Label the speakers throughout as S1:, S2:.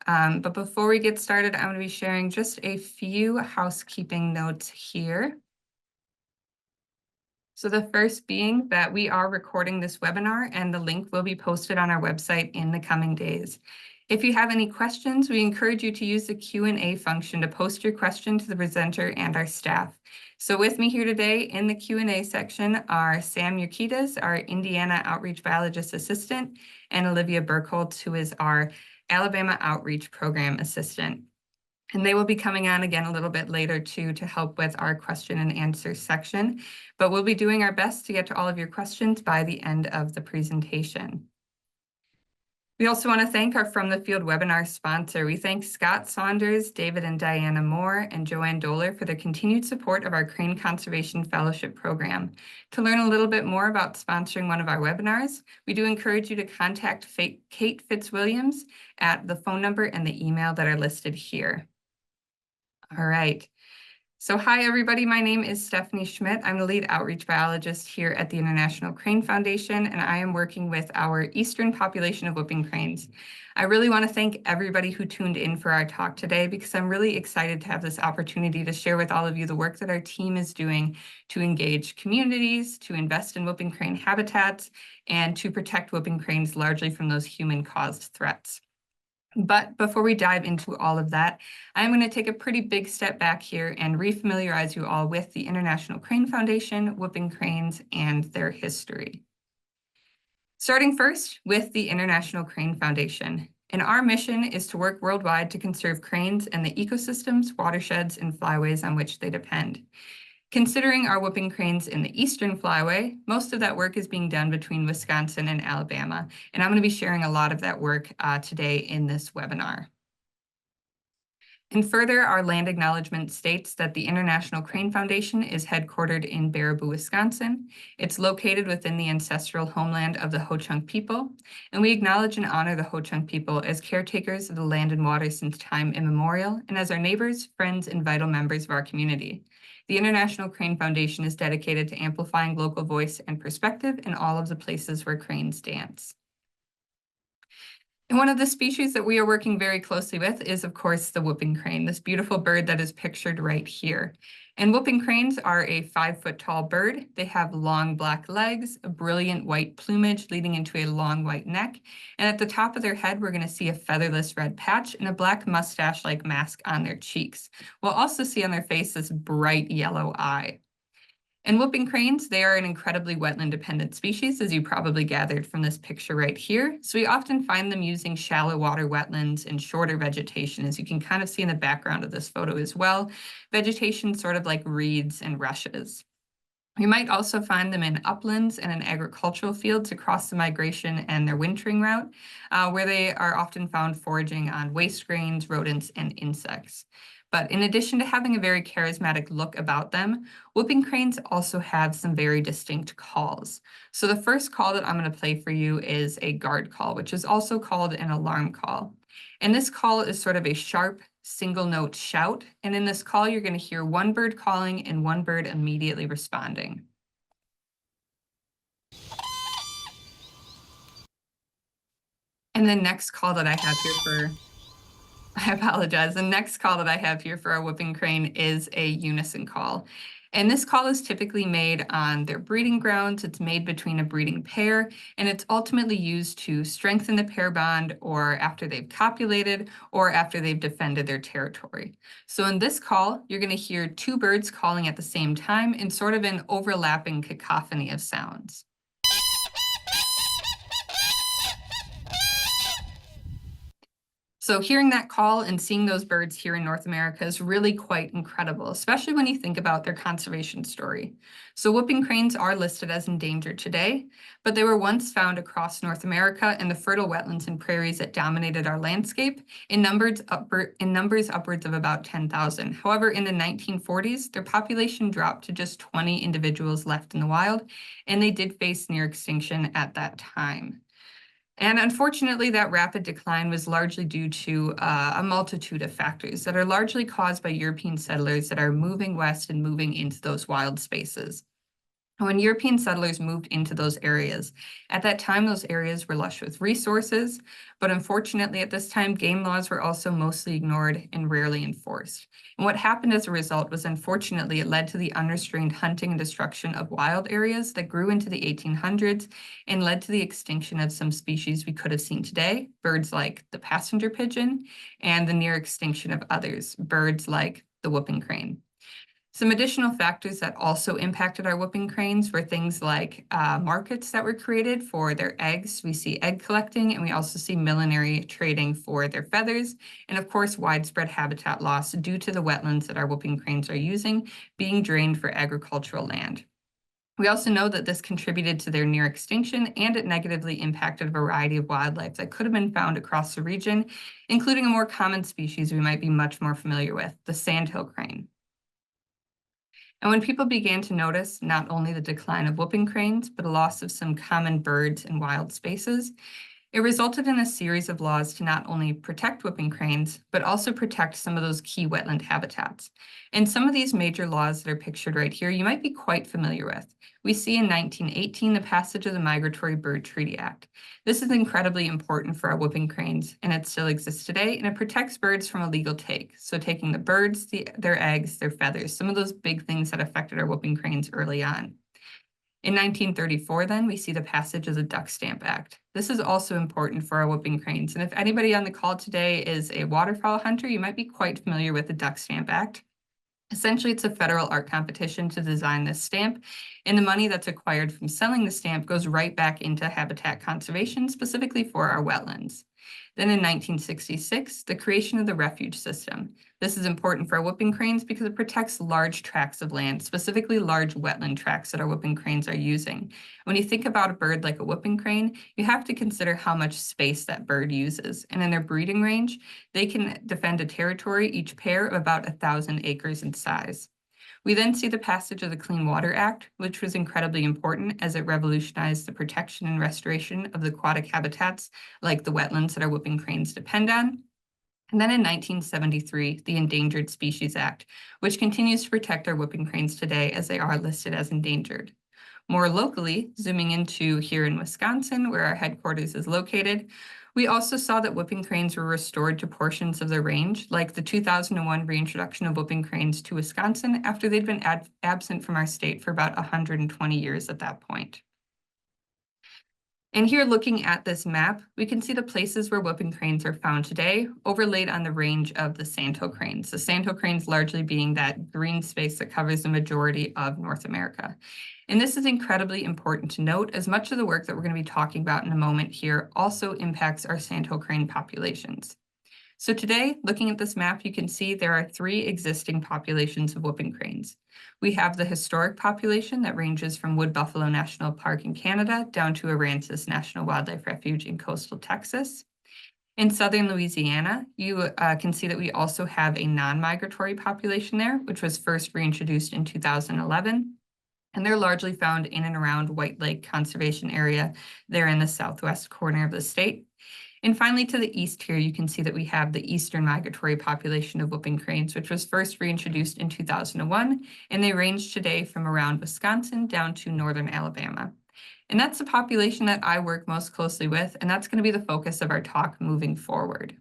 S1: But before we get started, I'm going to be sharing just a few housekeeping notes here. So the first being that we are recording this webinar and the link will be posted on our website in the coming days. If you have any questions, we encourage you to use the Q&A function to post your question to the presenter and our staff. So with me here today in the Q&A section are Sam Yurkitas, our Indiana Outreach Biologist Assistant, and Olivia Burkholtz, who is our Alabama Outreach Program Assistant. And they will be coming on again a little bit later too to help with our question and answer section. But we'll be doing our best to get to all of your questions by the end of the presentation. We also want to thank our From the Field webinar sponsor. We thank Scott Saunders, David and Diana Moore, and Joanne Doler for their continued support of our Crane Conservation Fellowship Program. To learn a little bit more about sponsoring one of our webinars, we do encourage you to contact Kate Fitzwilliams at the phone number and the email that are listed here. All right. So hi, everybody. My name is Stephanie Schmidt. I'm the lead outreach biologist here at the International Crane Foundation, and I am working with our eastern population of whooping cranes. I really want to thank everybody who tuned in for our talk today because I'm really excited to have this opportunity to share with all of you the work that our team is doing to engage communities, to invest in whooping crane habitats, and to protect whooping cranes largely from those human-caused threats. But before we dive into all of that, I'm going to take a pretty big step back here and refamiliarize you all with the International Crane Foundation, whooping cranes, and their history. Starting first with the International Crane Foundation. And our mission is to work worldwide to conserve cranes and the ecosystems, watersheds, and flyways on which they depend. Considering our whooping cranes in the Eastern Flyway, most of that work is being done between Wisconsin and Alabama, and I'm going to be sharing a lot of that work today in this webinar. And further, our land acknowledgement states that the International Crane Foundation is headquartered in Baraboo, Wisconsin. It's located within the ancestral homeland of the Ho-Chunk people, and we acknowledge and honor the Ho-Chunk people as caretakers of the land and water since time immemorial, and as our neighbors, friends, and vital members of our community. The International Crane Foundation is dedicated to amplifying local voice and perspective in all of the places where cranes dance. And one of the species that we are working very closely with is, of course, the whooping crane, this beautiful bird that is pictured right here. And whooping cranes are a 5-foot-tall bird. They have long black legs, a brilliant white plumage leading into a long white neck. And at the top of their head, we're going to see a featherless red patch and a black mustache-like mask on their cheeks. We'll also see on their face this bright yellow eye. And whooping cranes, they are an incredibly wetland-dependent species, as you probably gathered from this picture right here. So we often find them using shallow water wetlands and shorter vegetation, as you can kind of see in the background of this photo as well. Vegetation sort of like reeds and rushes. You might also find them in uplands and in agricultural fields across the migration and their wintering route, where they are often found foraging on waste grains, rodents, and insects. But in addition to having a very charismatic look about them, whooping cranes also have some very distinct calls. So the first call that I'm going to play for you is a guard call, which is also called an alarm call. And this call is sort of a sharp, single note shout. And in this call, you're going to hear one bird calling and one bird immediately responding. And the next call that I have here for I apologize. The next call that I have here for our whooping crane is a unison call. And this call is typically made on their breeding grounds. It's made between a breeding pair, and it's ultimately used to strengthen the pair bond or after they've copulated or after they've defended their territory. So in this call, you're going to hear two birds calling at the same time in sort of an overlapping cacophony of sounds. So hearing that call and seeing those birds here in North America is really quite incredible, especially when you think about their conservation story. So whooping cranes are listed as endangered today, but they were once found across North America in the fertile wetlands and prairies that dominated our landscape in numbers upwards of about 10,000. However, in the 1940s, their population dropped to just 20 individuals left in the wild, and they did face near extinction at that time. And unfortunately, that rapid decline was largely due to a multitude of factors that are largely caused by European settlers that are moving west and moving into those wild spaces. When European settlers moved into those areas, at that time, those areas were lush with resources, but unfortunately at this time, game laws were also mostly ignored and rarely enforced. And what happened as a result was, unfortunately, it led to the unrestrained hunting and destruction of wild areas that grew into the 1800s and led to the extinction of some species we could have seen today, birds like the passenger pigeon, and the near extinction of others, birds like the whooping crane. Some additional factors that also impacted our whooping cranes were things like markets that were created for their eggs. We see egg collecting, and we also see millinery trading for their feathers, and of course, widespread habitat loss due to the wetlands that our whooping cranes are using being drained for agricultural land. We also know that this contributed to their near extinction, and it negatively impacted a variety of wildlife that could have been found across the region, including a more common species we might be much more familiar with, the sandhill crane. And when people began to notice not only the decline of whooping cranes, but a loss of some common birds and wild spaces, it resulted in a series of laws to not only protect whooping cranes, but also protect some of those key wetland habitats. And some of these major laws that are pictured right here, you might be quite familiar with. We see in 1918 the passage of the Migratory Bird Treaty Act. This is incredibly important for our whooping cranes, and it still exists today, and it protects birds from illegal take. So taking the birds, their eggs, their feathers, some of those big things that affected our whooping cranes early on. In 1934, then, we see the passage of the Duck Stamp Act. This is also important for our whooping cranes. And if anybody on the call today is a waterfowl hunter, you might be quite familiar with the Duck Stamp Act. Essentially, it's a federal art competition to design this stamp, and the money that's acquired from selling the stamp goes right back into habitat conservation, specifically for our wetlands. Then in 1966, the creation of the refuge system. This is important for our whooping cranes because it protects large tracts of land, specifically large wetland tracts that our whooping cranes are using. When you think about a bird like a whooping crane, you have to consider how much space that bird uses. And in their breeding range, they can defend a territory, each pair, of about 1,000 acres in size. We then see the passage of the Clean Water Act, which was incredibly important as it revolutionized the protection and restoration of the aquatic habitats like the wetlands that our whooping cranes depend on. And then in 1973, the Endangered Species Act, which continues to protect our whooping cranes today as they are listed as endangered. More locally, zooming into here in Wisconsin, where our headquarters is located, we also saw that whooping cranes were restored to portions of the range, like the 2001 reintroduction of whooping cranes to Wisconsin after they'd been absent from our state for about 120 years at that point. And here, looking at this map, we can see the places where whooping cranes are found today, overlaid on the range of the sandhill cranes. The sandhill cranes largely being that green space that covers the majority of North America. And this is incredibly important to note, as much of the work that we're going to be talking about in a moment here also impacts our sandhill crane populations. So today, looking at this map, you can see there are 3 existing populations of whooping cranes. We have the historic population that ranges from Wood Buffalo National Park in Canada down to Aransas National Wildlife Refuge in coastal Texas. In southern Louisiana, you can see that we also have a non-migratory population there, which was first reintroduced in 2011. And they're largely found in and around White Lake Conservation Area there in the southwest corner of the state. And finally, to the east here, you can see that we have the eastern migratory population of whooping cranes, which was first reintroduced in 2001, and they range today from around Wisconsin down to northern Alabama. And that's the population that I work most closely with, and that's going to be the focus of our talk moving forward.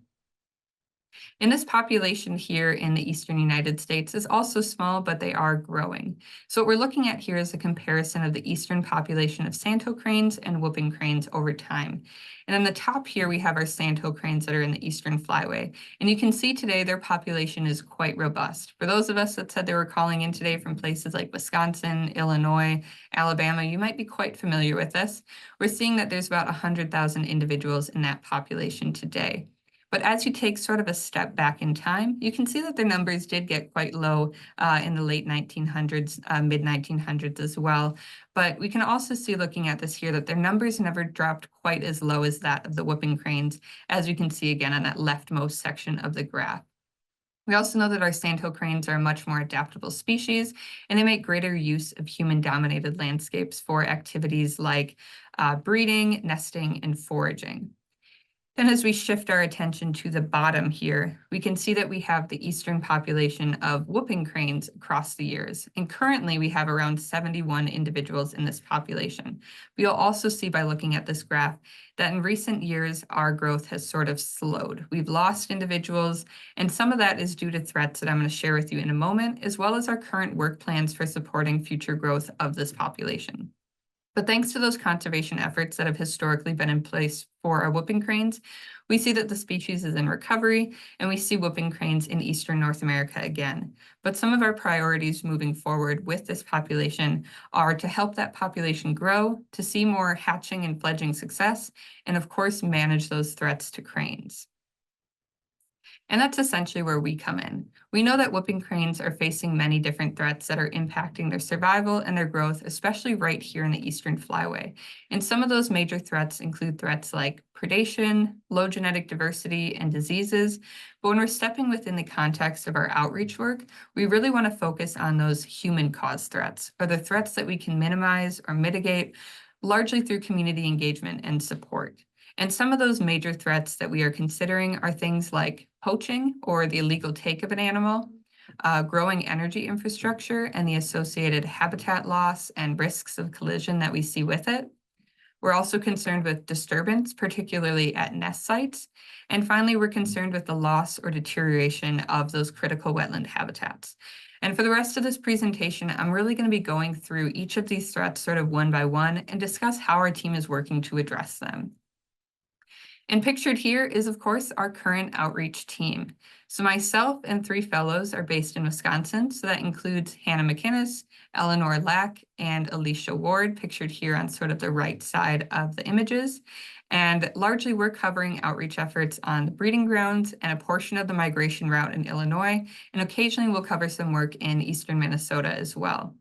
S1: And this population here in the eastern United States is also small, but they are growing. So what we're looking at here is a comparison of the eastern population of sandhill cranes and whooping cranes over time. And on the top here, we have our sandhill cranes that are in the eastern flyway. And you can see today their population is quite robust. For those of us that said they were calling in today from places like Wisconsin, Illinois, Alabama, you might be quite familiar with this. We're seeing that there's about 100,000 individuals in that population today. But as you take sort of a step back in time, you can see that the numbers did get quite low in the late 1900s, mid 1900s as well. But we can also see, looking at this here, that their numbers never dropped quite as low as that of the whooping cranes, as you can see again on that leftmost section of the graph. We also know that our sandhill cranes are a much more adaptable species, and they make greater use of human-dominated landscapes for activities like breeding, nesting, and foraging. Then as we shift our attention to the bottom here, we can see that we have the eastern population of whooping cranes across the years. And currently we have around 71 individuals in this population. We'll also see by looking at this graph that in recent years, our growth has sort of slowed. We've lost individuals, and some of that is due to threats that I'm going to share with you in a moment, as well as our current work plans for supporting future growth of this population. But thanks to those conservation efforts that have historically been in place for our whooping cranes, we see that the species is in recovery, and we see whooping cranes in eastern North America again. But some of our priorities moving forward with this population are to help that population grow, to see more hatching and fledging success, and of course, manage those threats to cranes. And that's essentially where we come in. We know that whooping cranes are facing many different threats that are impacting their survival and their growth, especially right here in the Eastern Flyway. And some of those major threats include threats like predation, low genetic diversity, and diseases. But when we're stepping within the context of our outreach work, we really want to focus on those human-caused threats, or the threats that we can minimize or mitigate, largely through community engagement and support. And some of those major threats that we are considering are things like poaching or the illegal take of an animal, growing energy infrastructure and the associated habitat loss and risks of collision that we see with it. We're also concerned with disturbance, particularly at nest sites. And finally, we're concerned with the loss or deterioration of those critical wetland habitats. And for the rest of this presentation, I'm really going to be going through each of these threats sort of one by one and discuss how our team is working to address them. And pictured here is, of course, our current outreach team. So myself and 3 fellows are based in Wisconsin. So that includes Hannah McInnes, Eleanor Lack, and Alicia Ward, pictured here on sort of the right side of the images. And largely we're covering outreach efforts on the breeding grounds and a portion of the migration route in Illinois. And occasionally we'll cover some work in eastern Minnesota as well.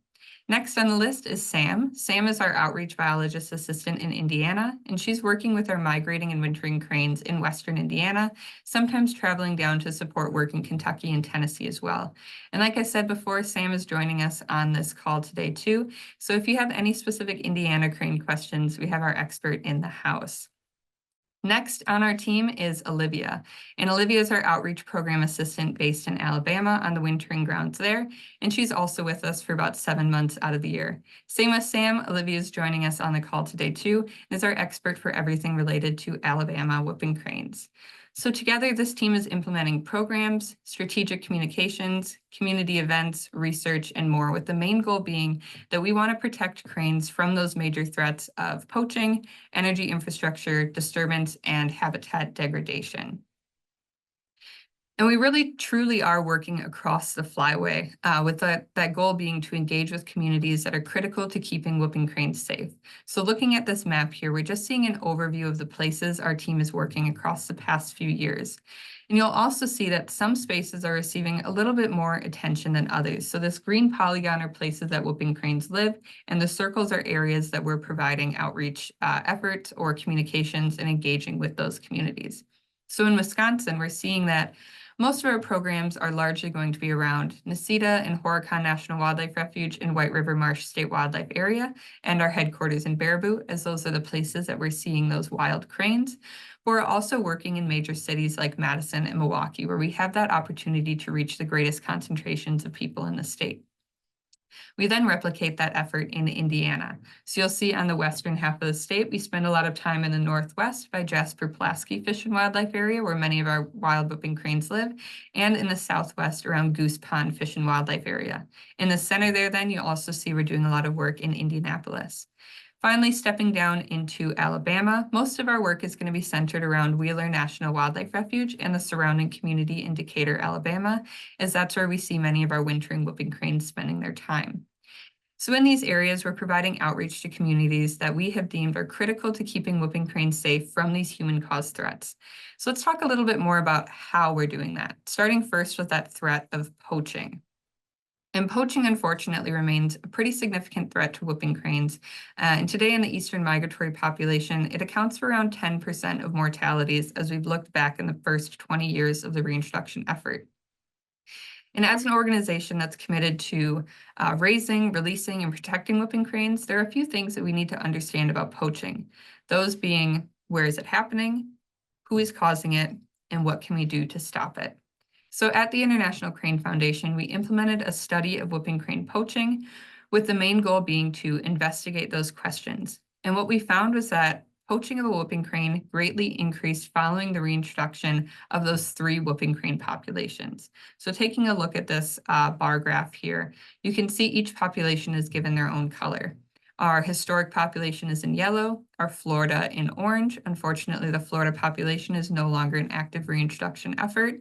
S1: Next on the list is Sam. Sam is our outreach biologist assistant in Indiana, and she's working with our migrating and wintering cranes in Western Indiana, sometimes traveling down to support work in Kentucky and Tennessee as well. And like I said before, Sam is joining us on this call today too. So if you have any specific Indiana crane questions, we have our expert in the house. Next on our team is Olivia, and Olivia is our outreach program assistant based in Alabama on the wintering grounds there, and she's also with us for about 7 months out of the year. Same as Sam, Olivia is joining us on the call today too, and is our expert for everything related to Alabama whooping cranes. So together, this team is implementing programs, strategic communications, community events, research, and more, with the main goal being that we want to protect cranes from those major threats of poaching, energy infrastructure, disturbance, and habitat degradation. And we really truly are working across the flyway with that goal being to engage with communities that are critical to keeping whooping cranes safe. So looking at this map here, we're just seeing an overview of the places our team is working across the past few years. And you'll also see that some spaces are receiving a little bit more attention than others. So this green polygon are places that whooping cranes live, and the circles are areas that we're providing outreach efforts or communications and engaging with those communities. So in Wisconsin, we're seeing that most of our programs are largely going to be around Necedah and Horicon National Wildlife Refuge in White River Marsh State Wildlife Area, and our headquarters in Baraboo, as those are the places that we're seeing those wild cranes. We're also working in major cities like Madison and Milwaukee, where we have that opportunity to reach the greatest concentrations of people in the state. We then replicate that effort in Indiana. So you'll see on the western half of the state, we spend a lot of time in the northwest by Jasper Pulaski Fish and Wildlife Area, where many of our wild whooping cranes live, and in the southwest around Goose Pond Fish and Wildlife Area. In the center there, then, you also see we're doing a lot of work in Indianapolis. Finally, stepping down into Alabama, most of our work is going to be centered around Wheeler National Wildlife Refuge and the surrounding community in Decatur, Alabama, as that's where we see many of our wintering whooping cranes spending their time. So in these areas, we're providing outreach to communities that we have deemed are critical to keeping whooping cranes safe from these human-caused threats. So let's talk a little bit more about how we're doing that, starting first with that threat of poaching. And poaching, unfortunately, remains a pretty significant threat to whooping cranes. And today in the eastern migratory population, it accounts for around 10% of mortalities as we've looked back in the first 20 years of the reintroduction effort. And as an organization that's committed to raising, releasing, and protecting whooping cranes, there are a few things that we need to understand about poaching. Those being, where is it happening? who is causing it, and what can we do to stop it. So at the International Crane Foundation, we implemented a study of whooping crane poaching, with the main goal being to investigate those questions. And what we found was that poaching of a whooping crane greatly increased following the reintroduction of those 3 whooping crane populations. So taking a look at this bar graph here, you can see each population is given their own color. Our historic population is in yellow, our Florida in orange. Unfortunately, the Florida population is no longer an active reintroduction effort.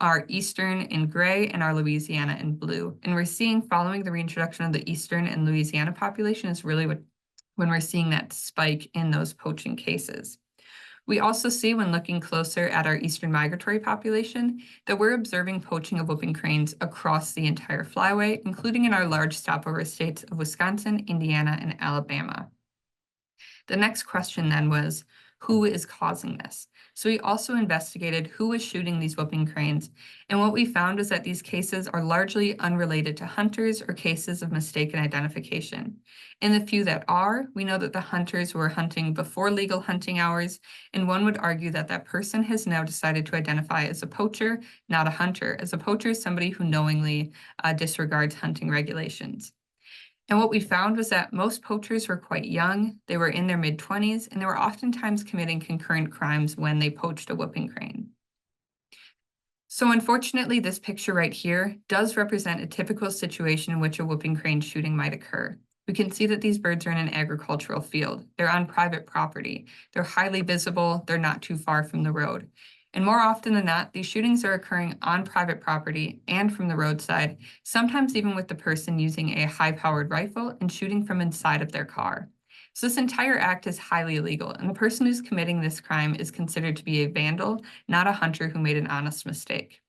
S1: Our Eastern in gray, and our Louisiana in blue. And we're seeing, following the reintroduction of the Eastern and Louisiana population, is really when we're seeing that spike in those poaching cases. We also see, when looking closer at our Eastern migratory population, that we're observing poaching of whooping cranes across the entire flyway, including in our large stopover states of Wisconsin, Indiana, and Alabama. The next question then was, who is causing this? So we also investigated who was shooting these whooping cranes, and what we found was that these cases are largely unrelated to hunters or cases of mistaken identification. In the few that are, we know that the hunters were hunting before legal hunting hours, and one would argue that that person has now decided to identify as a poacher, not a hunter, as a poacher is somebody who knowingly disregards hunting regulations. And what we found was that most poachers were quite young. They were in their mid-20s, and they were oftentimes committing concurrent crimes when they poached a whooping crane. So unfortunately, this picture right here does represent a typical situation in which a whooping crane shooting might occur. We can see that these birds are in an agricultural field. They're on private property. They're highly visible. They're not too far from the road. And more often than not, these shootings are occurring on private property and from the roadside, sometimes even with the person using a high-powered rifle and shooting from inside of their car. So this entire act is highly illegal, and the person who's committing this crime is considered to be a vandal, not a hunter who made an honest mistake.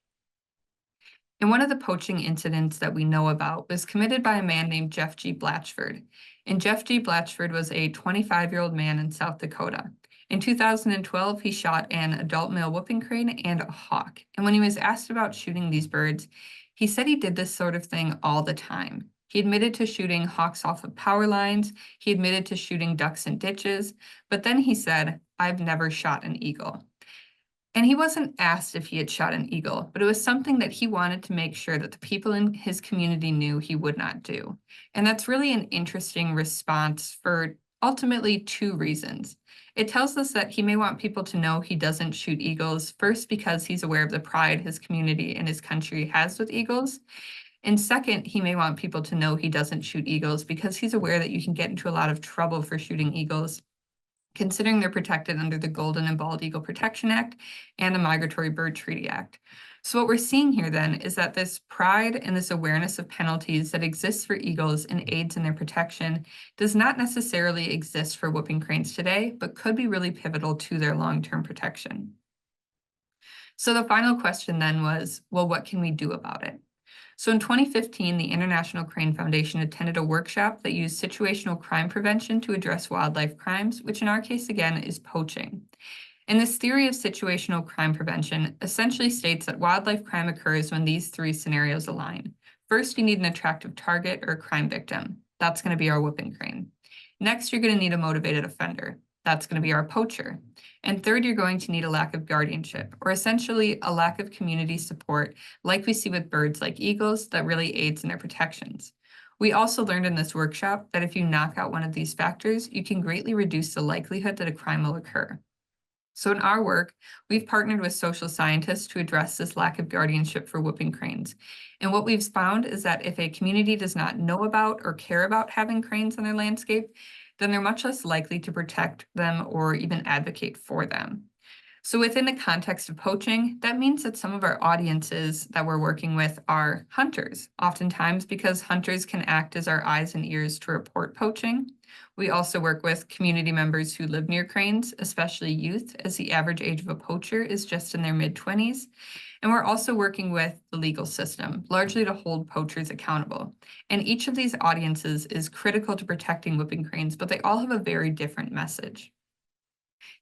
S1: And one of the poaching incidents that we know about was committed by a man named Jeff G. Blatchford. And Jeff G. Blatchford was a 25-year-old man in South Dakota. In 2012, he shot an adult male whooping crane and a hawk. And when he was asked about shooting these birds, he said he did this sort of thing all the time. He admitted to shooting hawks off of power lines. He admitted to shooting ducks in ditches. But then he said, "I've never shot an eagle." And he wasn't asked if he had shot an eagle, but it was something that he wanted to make sure that the people in his community knew he would not do. And that's really an interesting response for ultimately 2 reasons. It tells us that he may want people to know he doesn't shoot eagles, first because he's aware of the pride his community and his country has with eagles. And second, he may want people to know he doesn't shoot eagles because he's aware that you can get into a lot of trouble for shooting eagles, considering they're protected under the Golden and Bald Eagle Protection Act and the Migratory Bird Treaty Act. So what we're seeing here then is that this pride and this awareness of penalties that exists for eagles and aids in their protection does not necessarily exist for whooping cranes today, but could be really pivotal to their long-term protection. So the final question then was, well, what can we do about it? So in 2015, the International Crane Foundation attended a workshop that used situational crime prevention to address wildlife crimes, which in our case, again, is poaching. And this theory of situational crime prevention essentially states that wildlife crime occurs when these 3 scenarios align. First, you need an attractive target or a crime victim. That's going to be our whooping crane. Next, you're going to need a motivated offender. That's going to be our poacher. And third, you're going to need a lack of guardianship, or essentially a lack of community support, like we see with birds like eagles, that really aids in their protections. We also learned in this workshop that if you knock out one of these factors, you can greatly reduce the likelihood that a crime will occur. So in our work, we've partnered with social scientists to address this lack of guardianship for whooping cranes. And what we've found is that if a community does not know about or care about having cranes in their landscape, then they're much less likely to protect them or even advocate for them. So within the context of poaching, that means that some of our audiences that we're working with are hunters, oftentimes because hunters can act as our eyes and ears to report poaching. We also work with community members who live near cranes, especially youth, as the average age of a poacher is just in their mid-20s. And we're also working with the legal system, largely to hold poachers accountable. And each of these audiences is critical to protecting whooping cranes, but they all have a very different message.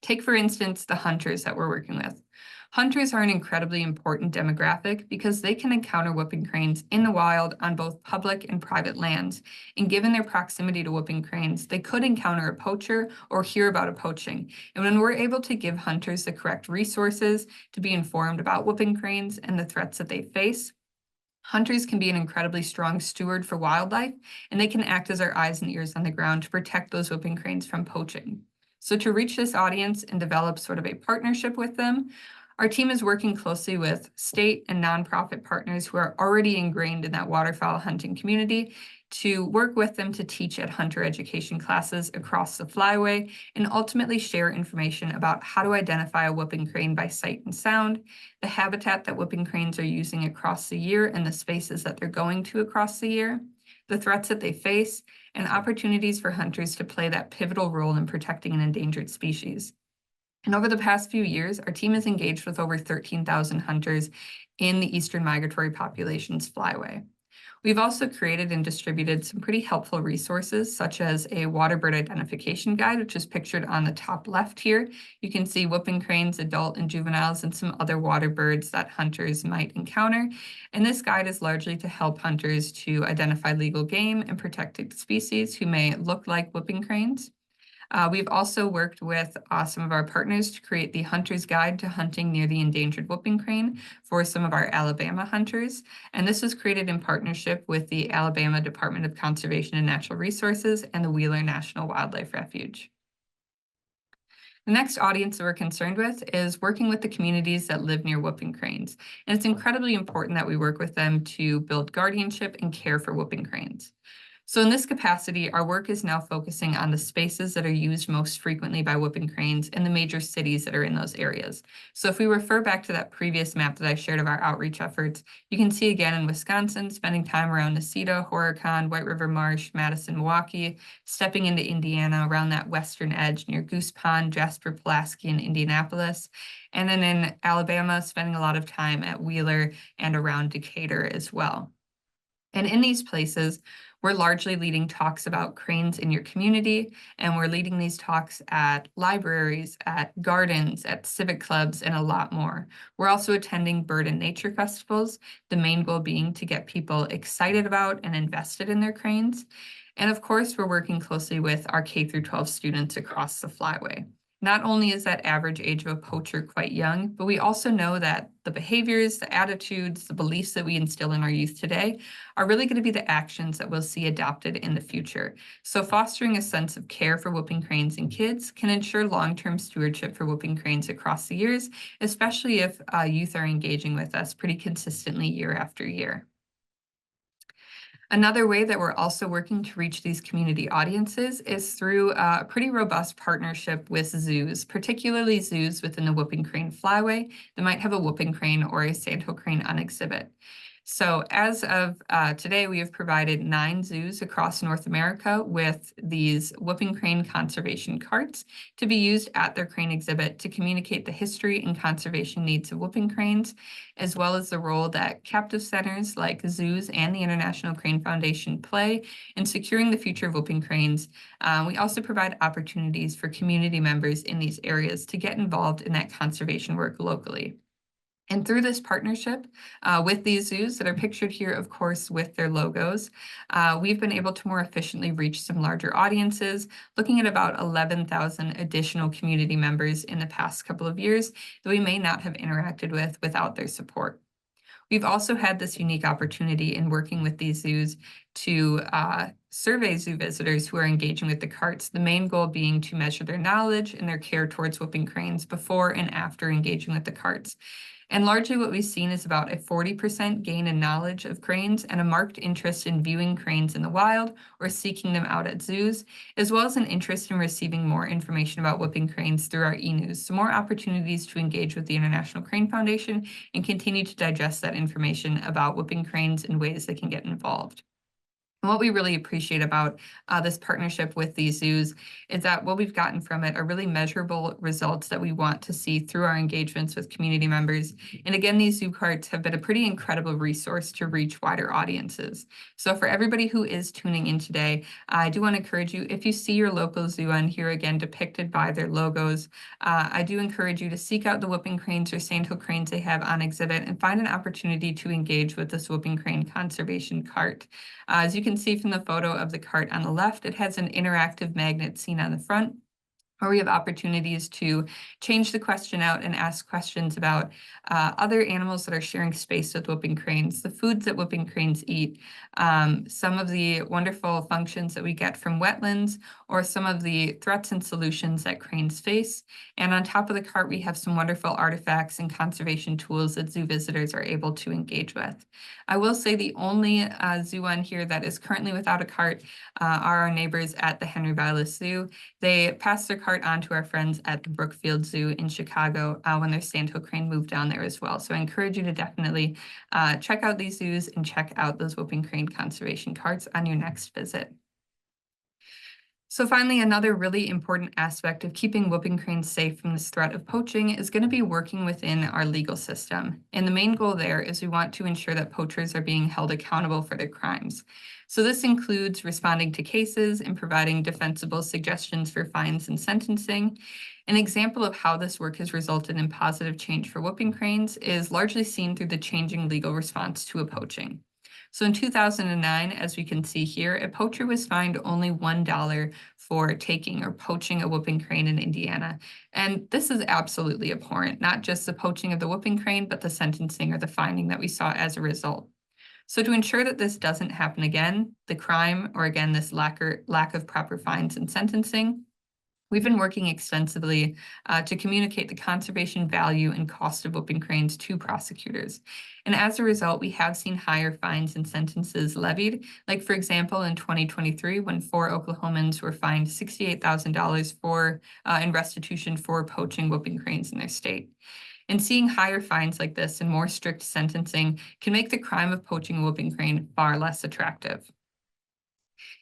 S1: Take, for instance, the hunters that we're working with. Hunters are an incredibly important demographic because they can encounter whooping cranes in the wild on both public and private lands. And given their proximity to whooping cranes, they could encounter a poacher or hear about a poaching. And when we're able to give hunters the correct resources to be informed about whooping cranes and the threats that they face, hunters can be an incredibly strong steward for wildlife, and they can act as our eyes and ears on the ground to protect those whooping cranes from poaching. So to reach this audience and develop sort of a partnership with them, our team is working closely with state and nonprofit partners who are already ingrained in that waterfowl hunting community to work with them to teach at hunter education classes across the flyway and ultimately share information about how to identify a whooping crane by sight and sound, the habitat that whooping cranes are using across the year and the spaces that they're going to across the year, the threats that they face, and opportunities for hunters to play that pivotal role in protecting an endangered species. And over the past few years, our team has engaged with over 13,000 hunters in the Eastern Migratory Population's flyway. We've also created and distributed some pretty helpful resources, such as a water bird identification guide, which is pictured on the top left here. You can see whooping cranes, adult and juveniles, and some other water birds that hunters might encounter. And this guide is largely to help hunters to identify legal game and protected species who may look like whooping cranes. We've also worked with some of our partners to create the Hunter's Guide to Hunting Near the Endangered Whooping Crane for some of our Alabama hunters. And this was created in partnership with the Alabama Department of Conservation and Natural Resources and the Wheeler National Wildlife Refuge. The next audience that we're concerned with is working with the communities that live near whooping cranes. And it's incredibly important that we work with them to build guardianship and care for whooping cranes. So in this capacity, our work is now focusing on the spaces that are used most frequently by whooping cranes and the major cities that are in those areas. So if we refer back to that previous map that I shared of our outreach efforts, you can see again in Wisconsin, spending time around Necedah, Horicon, White River Marsh, Madison, Milwaukee, stepping into Indiana around that western edge near Goose Pond, Jasper, Pulaski, and Indianapolis. And then in Alabama, spending a lot of time at Wheeler and around Decatur as well. And in these places, we're largely leading talks about cranes in your community, and we're leading these talks at libraries, at gardens, at civic clubs, and a lot more. We're also attending bird and nature festivals, the main goal being to get people excited about and invested in their cranes. And of course, we're working closely with our K-12 students across the flyway. Not only is that average age of a poacher quite young, but we also know that the behaviors, the attitudes, the beliefs that we instill in our youth today are really going to be the actions that we'll see adopted in the future. So fostering a sense of care for whooping cranes in kids can ensure long-term stewardship for whooping cranes across the years, especially if youth are engaging with us pretty consistently year after year. Another way that we're also working to reach these community audiences is through a pretty robust partnership with zoos, particularly zoos within the whooping crane flyway that might have a whooping crane or a sandhill crane on exhibit. So as of today, we have provided 9 zoos across North America with these whooping crane conservation carts to be used at their crane exhibit to communicate the history and conservation needs of whooping cranes, as well as the role that captive centers like zoos and the International Crane Foundation play in securing the future of whooping cranes. We also provide opportunities for community members in these areas to get involved in that conservation work locally. And through this partnership with these zoos that are pictured here, of course, with their logos, we've been able to more efficiently reach some larger audiences, looking at about 11,000 additional community members in the past couple of years that we may not have interacted with without their support. We've also had this unique opportunity in working with these zoos to survey zoo visitors who are engaging with the carts, the main goal being to measure their knowledge and their care towards whooping cranes before and after engaging with the carts. And largely what we've seen is about a 40% gain in knowledge of cranes and a marked interest in viewing cranes in the wild or seeking them out at zoos, as well as an interest in receiving more information about whooping cranes through our e-news. So more opportunities to engage with the International Crane Foundation and continue to digest that information about whooping cranes in ways that can get involved. And what we really appreciate about this partnership with these zoos is that what we've gotten from it are really measurable results that we want to see through our engagements with community members. And again, these zoo carts have been a pretty incredible resource to reach wider audiences. So for everybody who is tuning in today, I do want to encourage you, if you see your local zoo on here again depicted by their logos, I do encourage you to seek out the whooping cranes or sandhill cranes they have on exhibit and find an opportunity to engage with this whooping crane conservation cart. As you can see from the photo of the cart on the left, it has an interactive magnet seen on the front, where we have opportunities to change the question out and ask questions about other animals that are sharing space with whooping cranes, the foods that whooping cranes eat, some of the wonderful functions that we get from wetlands, or some of the threats and solutions that cranes face. And on top of the cart, we have some wonderful artifacts and conservation tools that zoo visitors are able to engage with. I will say the only zoo on here that is currently without a cart are our neighbors at the Henry Vilas Zoo. They passed their cart on to our friends at the Brookfield Zoo in Chicago when their sandhill crane moved down there as well. So I encourage you to definitely check out these zoos and check out those whooping crane conservation carts on your next visit. So finally, another really important aspect of keeping whooping cranes safe from this threat of poaching is going to be working within our legal system. And the main goal there is we want to ensure that poachers are being held accountable for their crimes. So this includes responding to cases and providing defensible suggestions for fines and sentencing. An example of how this work has resulted in positive change for whooping cranes is largely seen through the changing legal response to a poaching. So in 2009, as we can see here, a poacher was fined only $1 for taking or poaching a whooping crane in Indiana. And this is absolutely abhorrent, not just the poaching of the whooping crane, but the sentencing or the fining that we saw as a result. So to ensure that this doesn't happen again, the crime, or again, this lack of proper fines and sentencing, we've been working extensively to communicate the conservation value and cost of whooping cranes to prosecutors. And as a result, we have seen higher fines and sentences levied. Like, for example, in 2023, when 4 Oklahomans were fined $68,000 in restitution for poaching whooping cranes in their state. And seeing higher fines like this and more strict sentencing can make the crime of poaching a whooping crane far less attractive.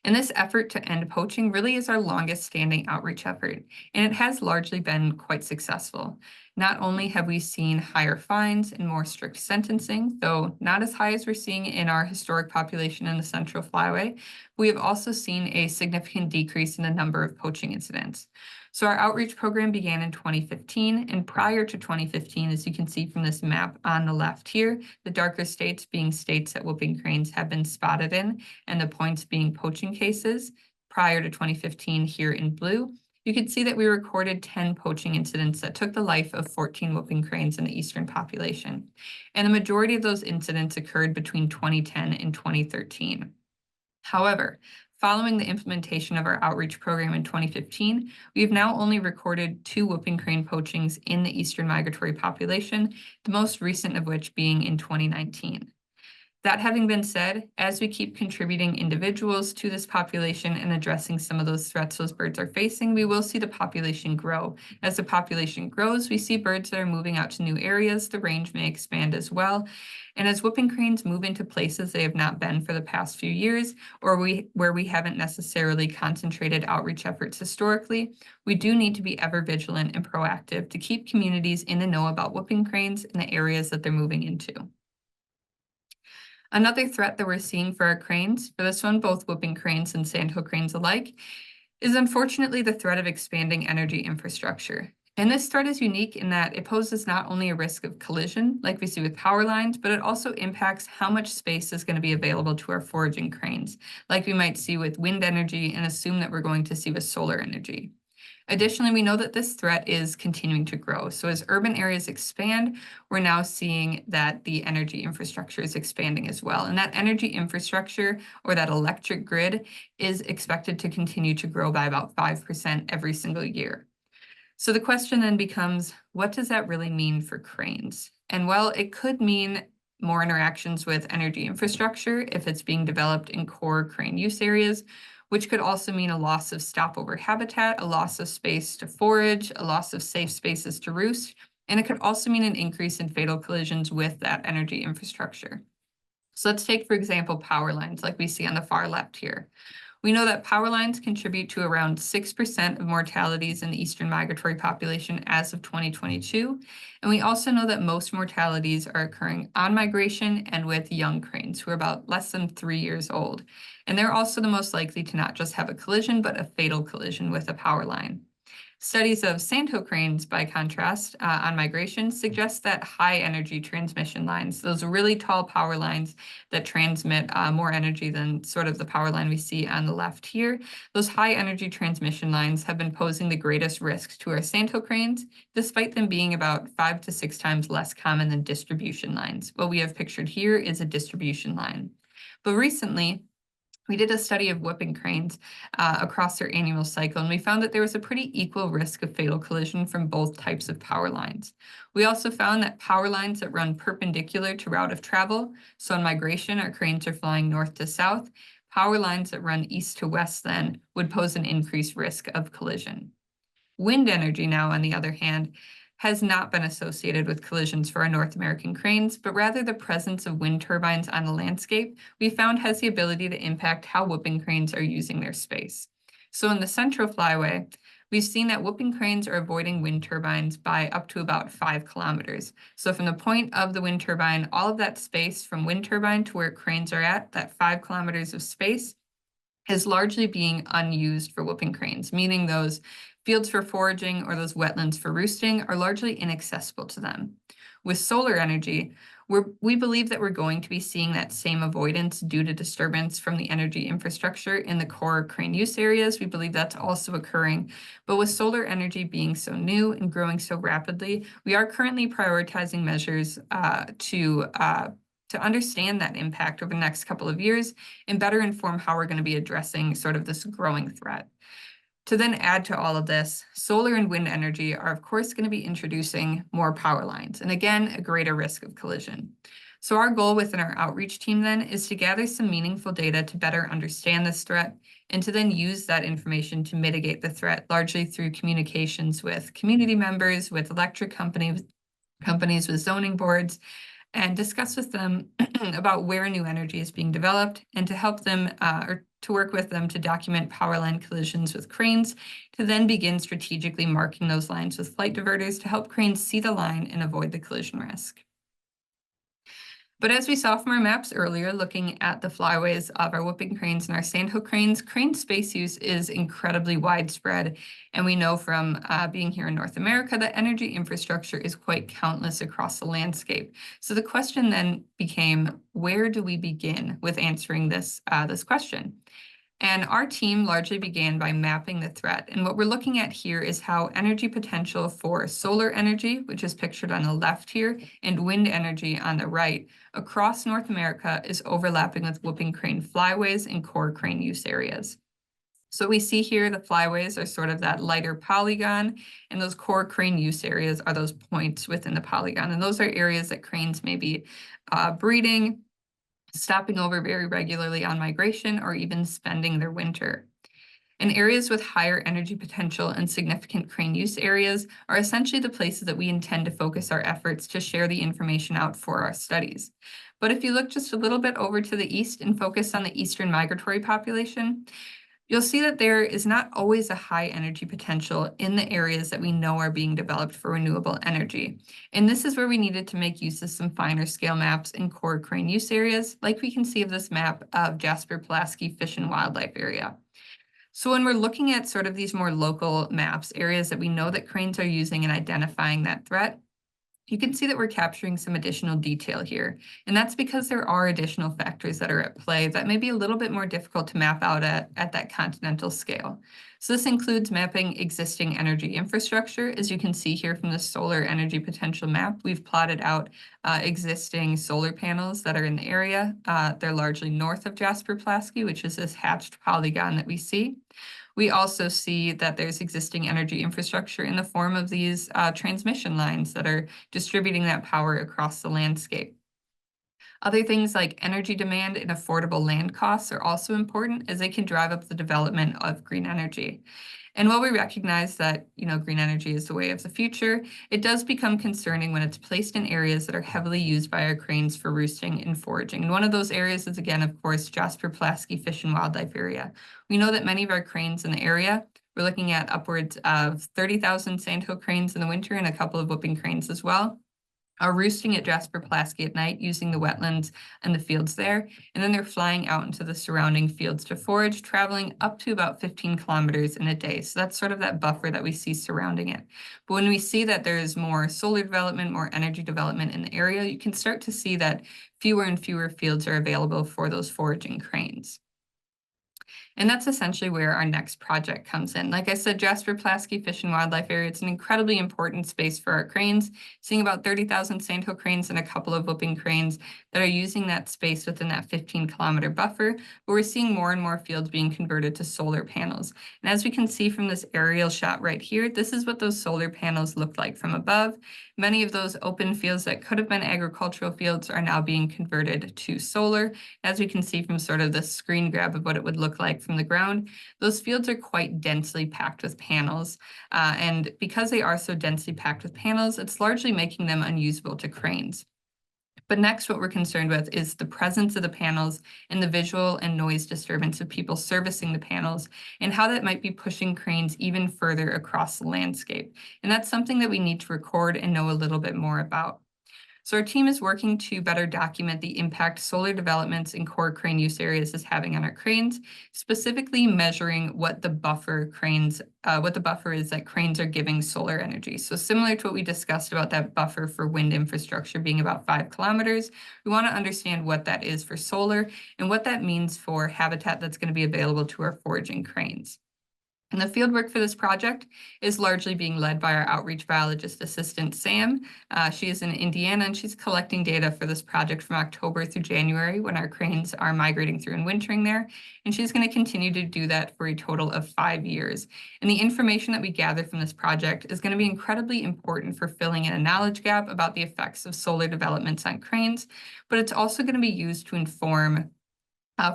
S1: And this effort to end poaching really is our longest standing outreach effort, and it has largely been quite successful. Not only have we seen higher fines and more strict sentencing, though not as high as we're seeing in our historic population in the Central Flyway, we have also seen a significant decrease in the number of poaching incidents. So our outreach program began in 2015, and prior to 2015, as you can see from this map on the left here, the darker states being states that whooping cranes have been spotted in, and the points being poaching cases. Prior to 2015 here in blue, you can see that we recorded 10 poaching incidents that took the life of 14 whooping cranes in the eastern population. And the majority of those incidents occurred between 2010 and 2013. However, following the implementation of our outreach program in 2015, we have now only recorded 2 whooping crane poachings in the eastern migratory population, the most recent of which being in 2019. That having been said, as we keep contributing individuals to this population and addressing some of those threats those birds are facing, we will see the population grow. As the population grows, we see birds that are moving out to new areas, the range may expand as well. And as whooping cranes move into places they have not been for the past few years, or where we haven't necessarily concentrated outreach efforts historically, we do need to be ever vigilant and proactive to keep communities in the know about whooping cranes in the areas that they're moving into. Another threat that we're seeing for our cranes, for this one, both whooping cranes and sandhill cranes alike, is unfortunately the threat of expanding energy infrastructure. And this threat is unique in that it poses not only a risk of collision, like we see with power lines, but it also impacts how much space is going to be available to our foraging cranes, like we might see with wind energy and assume that we're going to see with solar energy. Additionally, we know that this threat is continuing to grow. So as urban areas expand, we're now seeing that the energy infrastructure is expanding as well. And that energy infrastructure, or that electric grid, is expected to continue to grow by about 5% every single year. So the question then becomes, what does that really mean for cranes? And well, it could mean more interactions with energy infrastructure if it's being developed in core crane use areas, which could also mean a loss of stopover habitat, a loss of space to forage, a loss of safe spaces to roost, and it could also mean an increase in fatal collisions with that energy infrastructure. So let's take, for example, power lines like we see on the far left here. We know that power lines contribute to around 6% of mortalities in the eastern migratory population as of 2022. And we also know that most mortalities are occurring on migration and with young cranes who are about less than 3 years old. And they're also the most likely to not just have a collision, but a fatal collision with a power line. Studies of sandhill cranes, by contrast, on migration suggest that high energy transmission lines, those really tall power lines that transmit more energy than sort of the power line we see on the left here, those high energy transmission lines have been posing the greatest risks to our sandhill cranes, despite them being about 5 to 6 times less common than distribution lines. What we have pictured here is a distribution line. But recently, we did a study of whooping cranes across their annual cycle, and we found that there was a pretty equal risk of fatal collision from both types of power lines. We also found that power lines that run perpendicular to route of travel, so in migration, our cranes are flying north to south, power lines that run east to west then would pose an increased risk of collision. Wind energy now, on the other hand, has not been associated with collisions for our North American cranes, but rather the presence of wind turbines on the landscape we found has the ability to impact how whooping cranes are using their space. So in the central flyway, we've seen that whooping cranes are avoiding wind turbines by up to about 5 kilometers. So from the point of the wind turbine, all of that space from wind turbine to where cranes are at, that 5 kilometers of space, is largely being unused for whooping cranes, meaning those fields for foraging or those wetlands for roosting are largely inaccessible to them. With solar energy, we believe that we're going to be seeing that same avoidance due to disturbance from the energy infrastructure in the core crane use areas. We believe that's also occurring. But with solar energy being so new and growing so rapidly, we are currently prioritizing measures to understand that impact over the next couple of years and better inform how we're going to be addressing sort of this growing threat. To then add to all of this, solar and wind energy are of course going to be introducing more power lines, and again, a greater risk of collision. So our goal within our outreach team then is to gather some meaningful data to better understand this threat and to then use that information to mitigate the threat, largely through communications with community members, with electric companies, with zoning boards, and discuss with them about where new energy is being developed and to help them or to work with them to document power line collisions with cranes, to then begin strategically marking those lines with flight diverters to help cranes see the line and avoid the collision risk. But as we saw from our maps earlier, looking at the flyways of our whooping cranes and our sandhill cranes, crane space use is incredibly widespread. And we know from being here in North America that energy infrastructure is quite countless across the landscape. So the question then became, where do we begin with answering this question? And our team largely began by mapping the threat. And what we're looking at here is how energy potential for solar energy, which is pictured on the left here, and wind energy on the right, across North America is overlapping with whooping crane flyways and core crane use areas. So we see here the flyways are sort of that lighter polygon, and those core crane use areas are those points within the polygon. And those are areas that cranes may be breeding, stopping over very regularly on migration, or even spending their winter. And areas with higher energy potential and significant crane use areas are essentially the places that we intend to focus our efforts to share the information out for our studies. But if you look just a little bit over to the east and focus on the eastern migratory population, you'll see that there is not always a high energy potential in the areas that we know are being developed for renewable energy. And this is where we needed to make use of some finer scale maps in core crane use areas, like we can see of this map of Jasper-Pulaski Fish and Wildlife Area. So when we're looking at sort of these more local maps, areas that we know that cranes are using in identifying that threat, you can see that we're capturing some additional detail here. And that's because there are additional factors that are at play that may be a little bit more difficult to map out at that continental scale. So this includes mapping existing energy infrastructure. As you can see here from the solar energy potential map, we've plotted out existing solar panels that are in the area. They're largely north of Jasper-Pulaski, which is this hatched polygon that we see. We also see that there's existing energy infrastructure in the form of these transmission lines that are distributing that power across the landscape. Other things like energy demand and affordable land costs are also important as they can drive up the development of green energy. And while we recognize that, green energy is the way of the future, it does become concerning when it's placed in areas that are heavily used by our cranes for roosting and foraging. And one of those areas is, again, of course, Jasper Pulaski Fish and Wildlife Area. We know that many of our cranes in the area, we're looking at upwards of 30,000 sandhill cranes in the winter and a couple of whooping cranes as well, are roosting at Jasper Pulaski at night using the wetlands and the fields there. And then they're flying out into the surrounding fields to forage, traveling up to about 15 kilometers in a day. So that's sort of that buffer that we see surrounding it. But when we see that there's more solar development, more energy development in the area, you can start to see that fewer and fewer fields are available for those foraging cranes. And that's essentially where our next project comes in. Like I said, Jasper Pulaski Fish and Wildlife Area, it's an incredibly important space for our cranes, seeing about 30,000 sandhill cranes and a couple of whooping cranes that are using that space within that 15-kilometer buffer, but we're seeing more and more fields being converted to solar panels. And as we can see from this aerial shot right here, this is what those solar panels look like from above. Many of those open fields that could have been agricultural fields are now being converted to solar. As we can see from sort of the screen grab of what it would look like from the ground, those fields are quite densely packed with panels. And because they are so densely packed with panels, it's largely making them unusable to cranes. But next, what we're concerned with is the presence of the panels and the visual and noise disturbance of people servicing the panels and how that might be pushing cranes even further across the landscape. And that's something that we need to record and know a little bit more about. So our team is working to better document the impact solar developments in core crane use areas is having on our cranes, specifically measuring what the buffer is that cranes are giving solar energy. So similar to what we discussed about that buffer for wind infrastructure being about 5 kilometers, we want to understand what that is for solar and what that means for habitat that's going to be available to our foraging cranes. And the fieldwork for this project is largely being led by our outreach biologist assistant, Sam. She is in Indiana, and she's collecting data for this project from October through January when our cranes are migrating through and wintering there. And she's going to continue to do that for a total of 5 years. And the information that we gather from this project is going to be incredibly important for filling in a knowledge gap about the effects of solar developments on cranes, but it's also going to be used to inform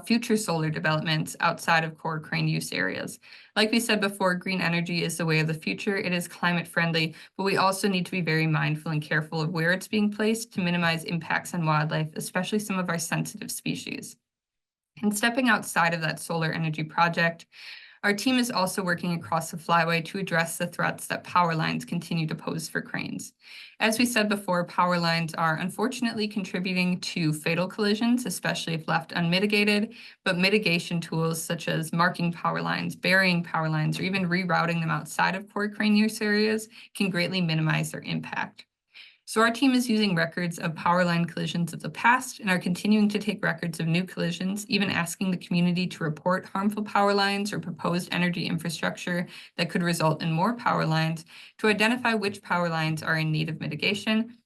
S1: future solar developments outside of core crane use areas. Like we said before, green energy is the way of the future. It is climate friendly, but we also need to be very mindful and careful of where it's being placed to minimize impacts on wildlife, especially some of our sensitive species. And stepping outside of that solar energy project, our team is also working across the flyway to address the threats that power lines continue to pose for cranes. As we said before, power lines are unfortunately contributing to fatal collisions, especially if left unmitigated, but mitigation tools such as marking power lines, burying power lines, or even rerouting them outside of core crane use areas can greatly minimize their impact. So our team is using records of power line collisions of the past and are continuing to take records of new collisions, even asking the community to report harmful power lines or proposed energy infrastructure that could result in more power lines to identify which power lines are in need of mitigation.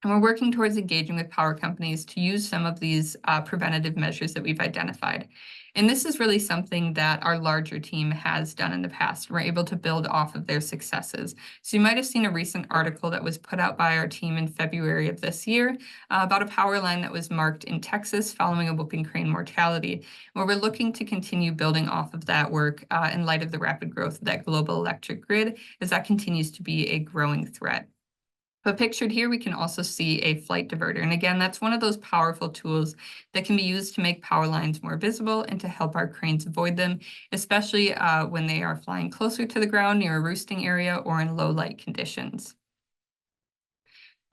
S1: And we're working towards engaging with power companies to use some of these preventative measures that we've identified. And this is really something that our larger team has done in the past. We're able to build off of their successes. So you might have seen a recent article that was put out by our team in February of this year about a power line that was marked in Texas following a whooping crane mortality, where we're looking to continue building off of that work in light of the rapid growth of that global electric grid, as that continues to be a growing threat. But pictured here, we can also see a flight diverter. And again, that's one of those powerful tools that can be used to make power lines more visible and to help our cranes avoid them, especially when they are flying closer to the ground near a roosting area or in low light conditions.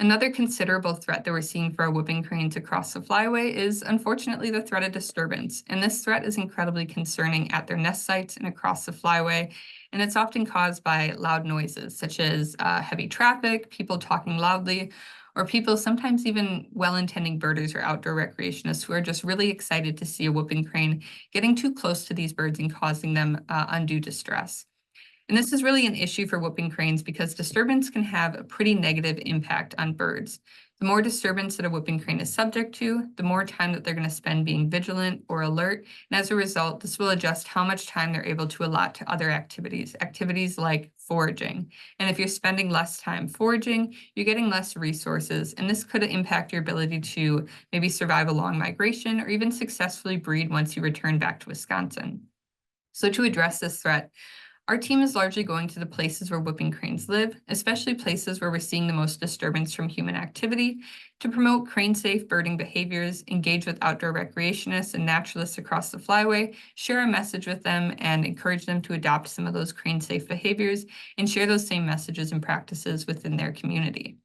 S1: Another considerable threat that we're seeing for our whooping cranes across the flyway is unfortunately the threat of disturbance. And this threat is incredibly concerning at their nest sites and across the flyway. And it's often caused by loud noises such as heavy traffic, people talking loudly, or people, sometimes even well-intending birders or outdoor recreationists who are just really excited to see a whooping crane getting too close to these birds and causing them undue distress. And this is really an issue for whooping cranes because disturbance can have a pretty negative impact on birds. The more disturbance that a whooping crane is subject to, the more time that they're going to spend being vigilant or alert. And as a result, this will adjust how much time they're able to allot to other activities like foraging. And if you're spending less time foraging, you're getting less resources, and this could impact your ability to maybe survive a long migration or even successfully breed once you return back to Wisconsin. So to address this threat, our team is largely going to the places where whooping cranes live, especially places where we're seeing the most disturbance from human activity, to promote crane-safe birding behaviors, engage with outdoor recreationists and naturalists across the flyway, share a message with them, and encourage them to adopt some of those crane-safe behaviors, and share those same messages and practices within their community.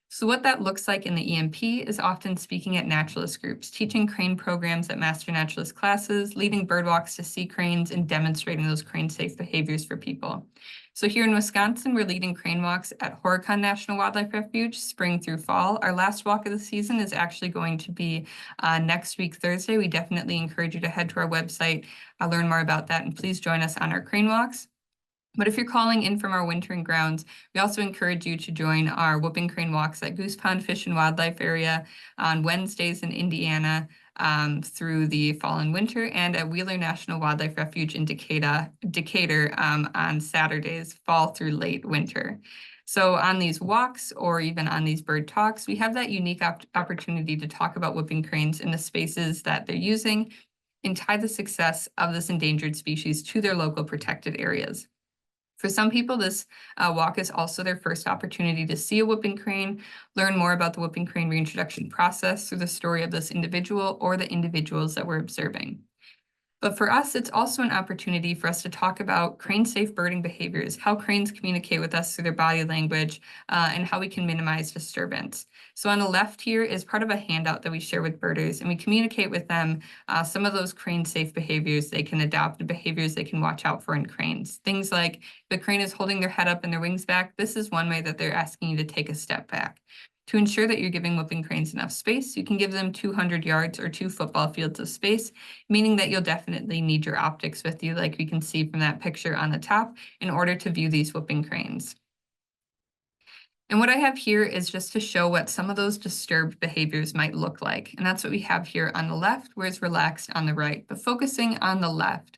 S1: So what that looks like in the EMP is often speaking at naturalist groups, teaching crane programs at master naturalist classes, leading birdwalks to see cranes, and demonstrating those crane-safe behaviors for people. So here in Wisconsin, we're leading crane walks at Horicon National Wildlife Refuge, spring through fall. Our last walk of the season is actually going to be next week, Thursday. We definitely encourage you to head to our website, learn more about that, and please join us on our crane walks. But if you're calling in from our wintering grounds, we also encourage you to join our whooping crane walks at Goose Pond Fish and Wildlife Area on Wednesdays in Indiana through the fall and winter, and at Wheeler National Wildlife Refuge in Decatur on Saturdays, fall through late winter. So on these walks or even on these bird talks, we have that unique opportunity to talk about whooping cranes in the spaces that they're using and tie the success of this endangered species to their local protected areas. For some people, this walk is also their first opportunity to see a whooping crane, learn more about the whooping crane reintroduction process through the story of this individual or the individuals that we're observing. But for us, it's also an opportunity for us to talk about crane-safe birding behaviors, how cranes communicate with us through their body language, and how we can minimize disturbance. So on the left here is part of a handout that we share with birders, and we communicate with them some of those crane-safe behaviors they can adopt and behaviors they can watch out for in cranes. Things like the crane is holding their head up and their wings back. This is one way that they're asking you to take a step back. To ensure that you're giving whooping cranes enough space, you can give them 200 yards or 2 football fields of space, meaning that you'll definitely need your optics with you, like we can see from that picture on the top, in order to view these whooping cranes. And what I have here is just to show what some of those disturbed behaviors might look like. And that's what we have here on the left, whereas relaxed on the right. But focusing on the left,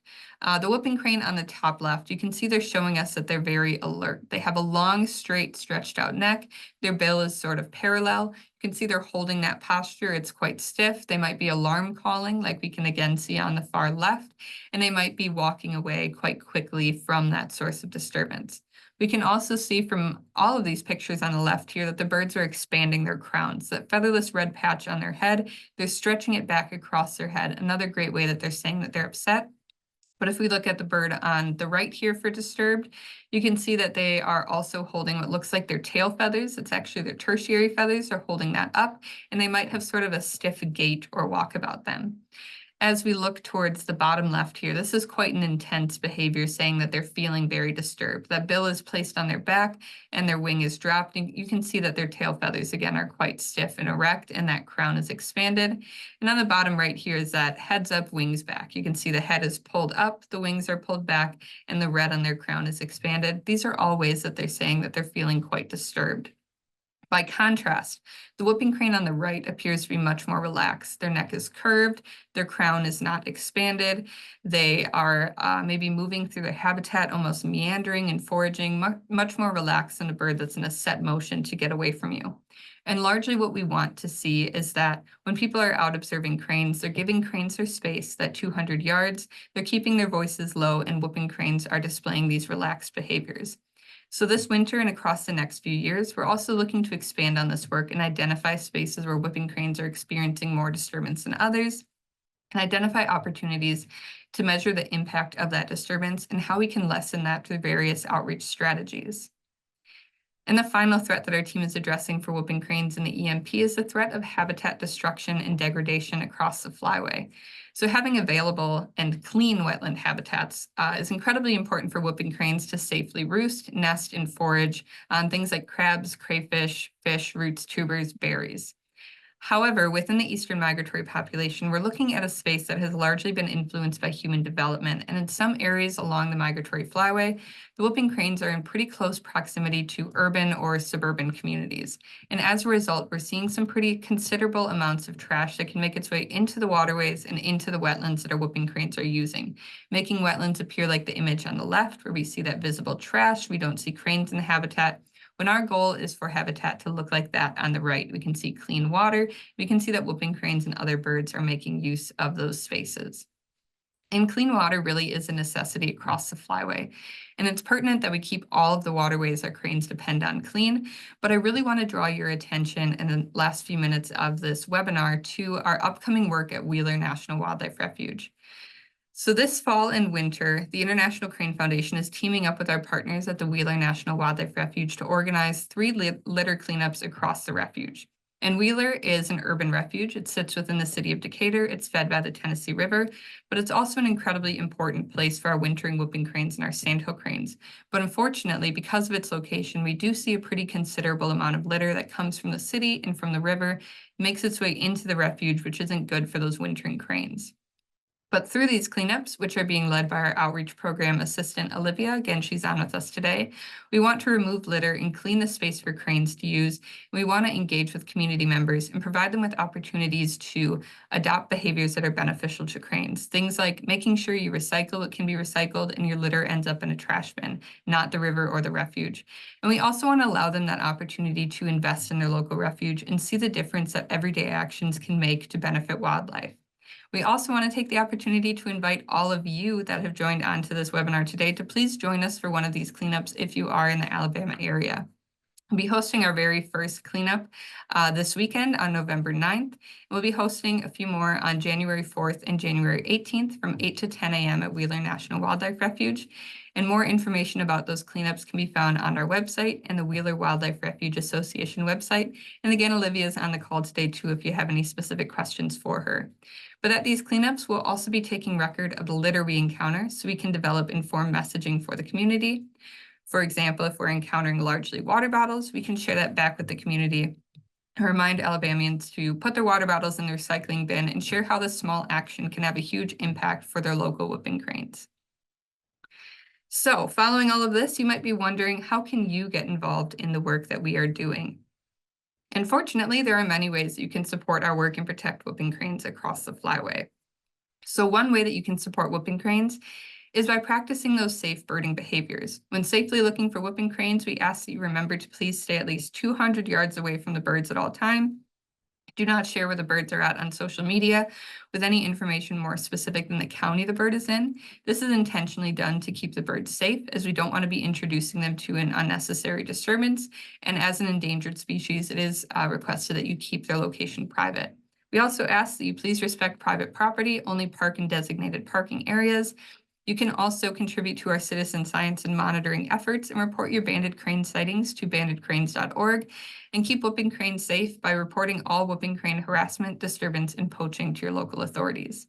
S1: the whooping crane on the top left, you can see they're showing us that they're very alert. They have a long, straight, stretched out neck. Their bill is sort of parallel. You can see they're holding that posture. It's quite stiff. They might be alarm calling, like we can again see on the far left, and they might be walking away quite quickly from that source of disturbance. We can also see from all of these pictures on the left here that the birds are expanding their crowns. That featherless red patch on their head, they're stretching it back across their head. Another great way that they're saying that they're upset. But if we look at the bird on the right here for disturbed, you can see that they are also holding what looks like their tail feathers. It's actually their tertiary feathers. They're holding that up, and they might have sort of a stiff gait or walk about them. As we look towards the bottom left here, this is quite an intense behavior, saying that they're feeling very disturbed. That bill is placed on their back and their wing is dropped. And you can see that their tail feathers, again, are quite stiff and erect, and that crown is expanded. And on the bottom right here is that heads up, wings back. You can see the head is pulled up, the wings are pulled back, and the red on their crown is expanded. These are all ways that they're saying that they're feeling quite disturbed. By contrast, the whooping crane on the right appears to be much more relaxed. Their neck is curved, their crown is not expanded. They are maybe moving through their habitat, almost meandering and foraging, much more relaxed than a bird that's in a set motion to get away from you. And largely what we want to see is that when people are out observing cranes, they're giving cranes their space, that 200 yards, they're keeping their voices low, and whooping cranes are displaying these relaxed behaviors. So this winter and across the next few years, we're also looking to expand on this work and identify spaces where whooping cranes are experiencing more disturbance than others, and identify opportunities to measure the impact of that disturbance and how we can lessen that through various outreach strategies. And the final threat that our team is addressing for whooping cranes in the EMP is the threat of habitat destruction and degradation across the flyway. So having available and clean wetland habitats is incredibly important for whooping cranes to safely roost, nest, and forage on things like crabs, crayfish, fish, roots, tubers, berries. However, within the eastern migratory population, we're looking at a space that has largely been influenced by human development, and in some areas along the migratory flyway, the whooping cranes are in pretty close proximity to urban or suburban communities. And as a result, we're seeing some pretty considerable amounts of trash that can make its way into the waterways and into the wetlands that our whooping cranes are using, making wetlands appear like the image on the left, where we see that visible trash. We don't see cranes in the habitat. When our goal is for habitat to look like that on the right, we can see clean water. We can see that whooping cranes and other birds are making use of those spaces. And clean water really is a necessity across the flyway. And it's pertinent that we keep all of the waterways our cranes depend on clean. But I really want to draw your attention in the last few minutes of this webinar to our upcoming work at Wheeler National Wildlife Refuge. So this fall and winter, the International Crane Foundation is teaming up with our partners at the Wheeler National Wildlife Refuge to organize 3 litter cleanups across the refuge. And Wheeler is an urban refuge. It sits within the city of Decatur. It's fed by the Tennessee River, but it's also an incredibly important place for our wintering whooping cranes and our sandhill cranes. But unfortunately, because of its location, we do see a pretty considerable amount of litter that comes from the city and from the river, makes its way into the refuge, which isn't good for those wintering cranes. But through these cleanups, which are being led by our outreach program assistant, Olivia, again, she's on with us today, we want to remove litter and clean the space for cranes to use. We want to engage with community members and provide them with opportunities to adopt behaviors that are beneficial to cranes. Things like making sure you recycle what can be recycled and your litter ends up in a trash bin, not the river or the refuge. And we also want to allow them that opportunity to invest in their local refuge and see the difference that everyday actions can make to benefit wildlife. We also want to take the opportunity to invite all of you that have joined onto this webinar today to please join us for one of these cleanups if you are in the Alabama area. We'll be hosting our very first cleanup this weekend on November 9th. We'll be hosting a few more on January 4th and January 18th from 8 to 10 a.m. at Wheeler National Wildlife Refuge. And more information about those cleanups can be found on our website and the Wheeler Wildlife Refuge Association website. And again, Olivia is on the call today too if you have any specific questions for her. But at these cleanups, we'll also be taking record of the litter we encounter so we can develop informed messaging for the community. For example, if we're encountering largely water bottles, we can share that back with the community and remind Alabamians to put their water bottles in the recycling bin and share how this small action can have a huge impact for their local whooping cranes. So following all of this, you might be wondering, how can you get involved in the work that we are doing? And fortunately, there are many ways that you can support our work and protect whooping cranes across the flyway. So one way that you can support whooping cranes is by practicing those safe birding behaviors. When safely looking for whooping cranes, we ask that you remember to please stay at least 200 yards away from the birds at all times. Do not share where the birds are at on social media with any information more specific than the county the bird is in. This is intentionally done to keep the birds safe, as we don't want to be introducing them to an unnecessary disturbance. And as an endangered species, it is requested that you keep their location private. We also ask that you please respect private property, only park in designated parking areas. You can also contribute to our citizen science and monitoring efforts and report your banded crane sightings to bandedcranes.org, and keep whooping cranes safe by reporting all whooping crane harassment, disturbance, and poaching to your local authorities.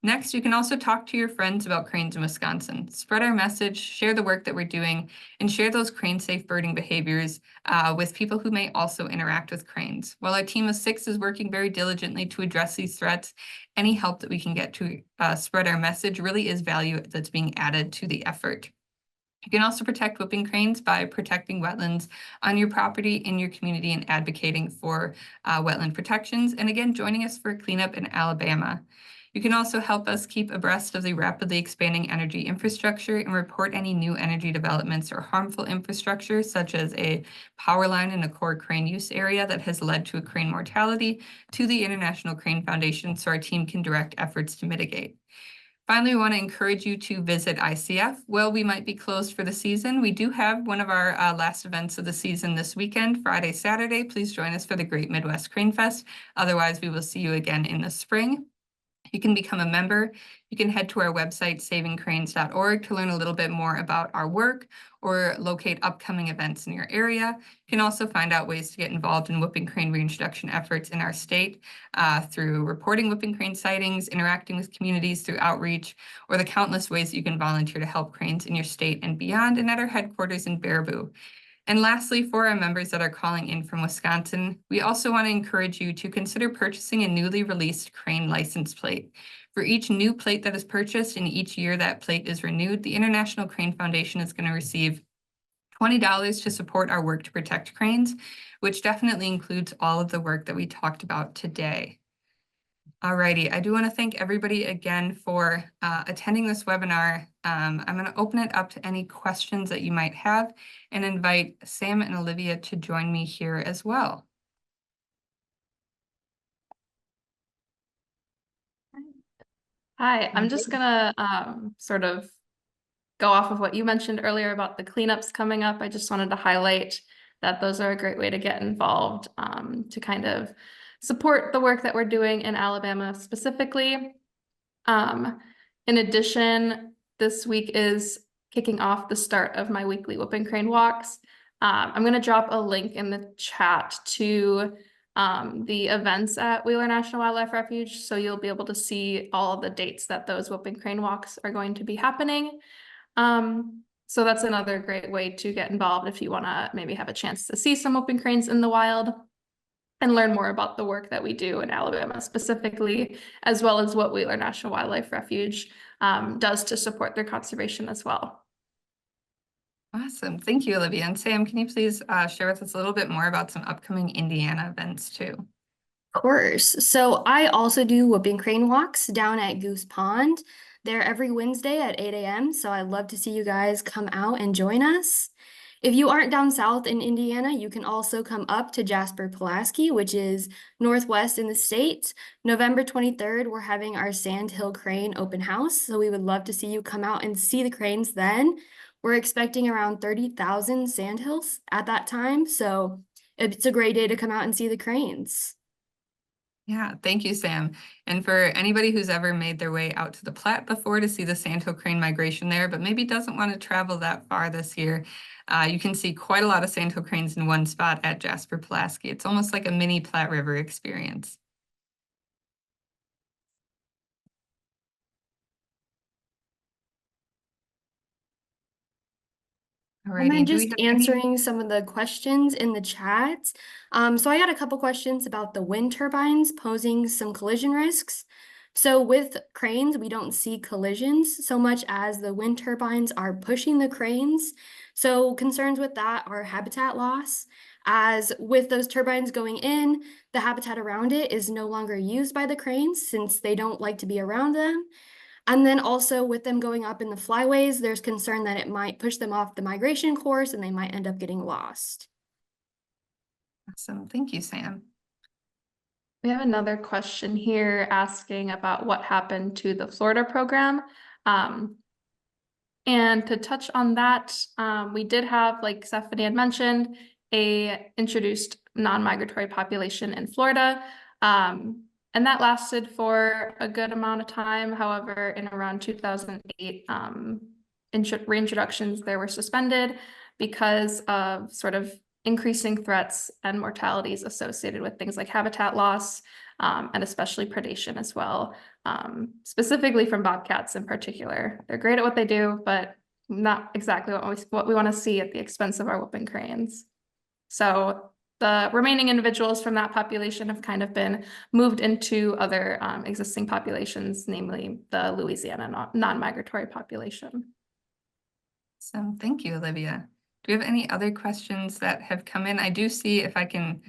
S1: Next, you can also talk to your friends about cranes in Wisconsin. Spread our message, share the work that we're doing, and share those crane-safe birding behaviors with people who may also interact with cranes. While our team of 6 is working very diligently to address these threats, any help that we can get to spread our message really is value that's being added to the effort. You can also protect whooping cranes by protecting wetlands on your property, in your community, and advocating for wetland protections. And again, joining us for a cleanup in Alabama. You can also help us keep abreast of the rapidly expanding energy infrastructure and report any new energy developments or harmful infrastructure, such as a power line in a core crane use area that has led to a crane mortality, to the International Crane Foundation so our team can direct efforts to mitigate. Finally, we want to encourage you to visit ICF. While we might be closed for the season, we do have one of our last events of the season this weekend, Friday, Saturday. Please join us for the Great Midwest Crane Fest. Otherwise, we will see you again in the spring. You can become a member. You can head to our website, savingcranes.org, to learn a little bit more about our work or locate upcoming events in your area. You can also find out ways to get involved in whooping crane reintroduction efforts in our state through reporting whooping crane sightings, interacting with communities through outreach, or the countless ways that you can volunteer to help cranes in your state and beyond, and at our headquarters in Baraboo. And lastly, for our members that are calling in from Wisconsin, we also want to encourage you to consider purchasing a newly released crane license plate. For each new plate that is purchased and each year that plate is renewed, the International Crane Foundation is going to receive $20 to support our work to protect cranes, which definitely includes all of the work that we talked about today. Alrighty, I do want to thank everybody again for attending this webinar. I'm going to open it up to any questions that you might have and invite Sam and Olivia to join me here as well.
S2: Hi, I'm just gonna sort of go off of what you mentioned earlier about the cleanups coming up. I just wanted to highlight that those are a great way to get involved to kind of support the work that we're doing in Alabama specifically. In addition, this week is kicking off the start of my weekly Whooping Crane walks. I'm going to drop a link in the chat to the events at Wheeler National Wildlife Refuge, so you'll be able to see all of the dates that those Whooping Crane walks are going to be happening. So that's another great way to get involved if you want to maybe have a chance to see some whooping cranes in the wild and learn more about the work that we do in Alabama specifically, as well as what Wheeler National Wildlife Refuge does to support their conservation as well.
S1: Awesome. Thank you, Olivia. And Sam, can you please share with us a little bit more about some upcoming Indiana events too?
S3: Of course. So I also do whooping crane walks down at Goose Pond. They're every Wednesday at 8 a.m. So I'd love to see you guys come out and join us. If you aren't down south in Indiana, you can also come up to Jasper-Pulaski, which is northwest in the state. November 23rd, we're having our Sandhill Crane open house. So we would love to see you come out and see the cranes then. We're expecting around 30,000 sandhills at that time. So it's a great day to come out and see the cranes.
S1: Yeah, thank you, Sam. And for anybody who's ever made their way out to the Platte before to see the Sandhill crane migration there, but maybe doesn't want to travel that far this year, you can see quite a lot of Sandhill cranes in one spot at Jasper-Pulaski. It's almost like a mini Platte River experience.
S3: And then
S1: Alrighty, do we
S3: just
S1: have any?
S3: answering some of the questions in the chat. So I got a couple questions about the wind turbines posing some collision risks. So with cranes, we don't see collisions so much as the wind turbines are pushing the cranes. So concerns with that are habitat loss. As with those turbines going in, the habitat around it is no longer used by the cranes since they don't like to be around them. And then also with them going up in the flyways, there's concern that it might push them off the migration course and they might end up getting lost.
S1: Awesome. Thank you, Sam.
S2: We have another question here asking about what happened to the Florida program. And to touch on that, we did have, like Stephanie had mentioned, a introduced non-migratory population in Florida. And that lasted for a good amount of time. However, in around 2008, reintroductions there were suspended because of sort of increasing threats and mortalities associated with things like habitat loss, and especially predation as well, specifically from bobcats in particular. They're great at what they do, but not exactly what we want to see at the expense of our whooping cranes. So the remaining individuals from that population have kind of been moved into other existing populations, namely the Louisiana non-migratory population.
S1: So thank you, Olivia. Do we have any other questions that have come in? I do see, if I can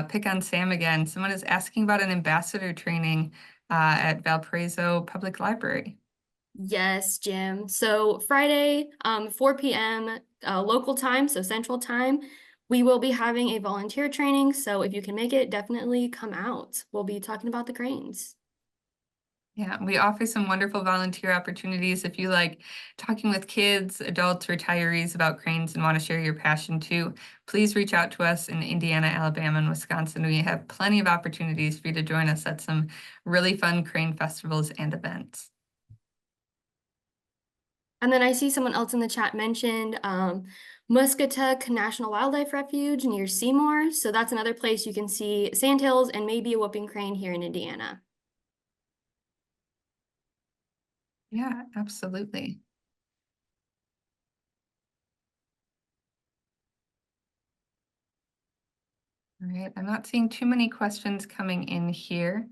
S1: pick on Sam again, someone is asking about an ambassador training at Valparaiso Public Library.
S3: Yes, Jim. So Friday, 4 p.m. Local time, so Central Time, we will be having a volunteer training. So if you can make it, definitely come out. We'll be talking about the cranes.
S1: Yeah, we offer some wonderful volunteer opportunities. If you like talking with kids, adults, retirees about cranes and want to share your passion too, please reach out to us in Indiana, Alabama, and Wisconsin. We have plenty of opportunities for you to join us at some really fun crane festivals and events.
S3: And then I see someone else in the chat mentioned Muscatuck National Wildlife Refuge near Seymour. So that's another place you can see sandhills and maybe a whooping crane here in Indiana.
S1: Yeah, absolutely. All right, I'm not seeing too many questions coming in here.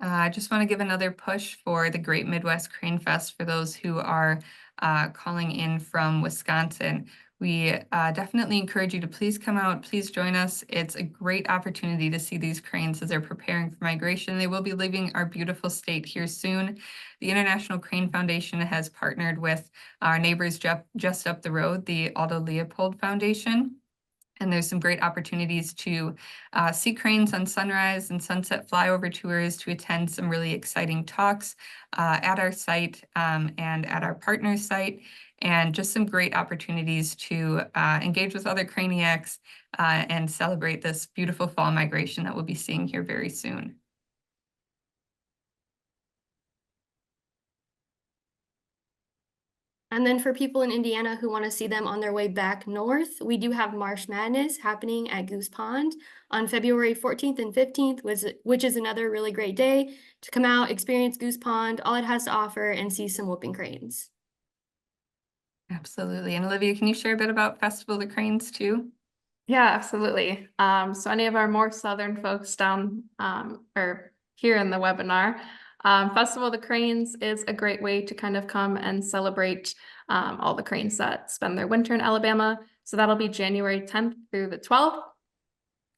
S1: I just want to give another push for the Great Midwest Crane Fest for those who are calling in from Wisconsin. We definitely encourage you to please come out, please join us. It's a great opportunity to see these cranes as they're preparing for migration. They will be leaving our beautiful state here soon. The International Crane Foundation has partnered with our neighbors just up the road, the Aldo Leopold Foundation. And there's some great opportunities to see cranes on sunrise and sunset flyover tours, to attend some really exciting talks at our site and at our partner site, and just some great opportunities to engage with other craniacs and celebrate this beautiful fall migration that we'll be seeing here very soon.
S3: And then for people in Indiana who want to see them on their way back north, we do have Marsh Madness happening at Goose Pond on February 14th and 15th, which is another really great day to come out, experience Goose Pond, all it has to offer, and see some whooping cranes.
S1: Absolutely. And Olivia, can you share a bit about Festival of the Cranes too?
S2: Yeah, absolutely. So any of our more southern folks down or here in the webinar, Festival of the Cranes is a great way to kind of come and celebrate all the cranes that spend their winter in Alabama. So that'll be January 10th through the 12th.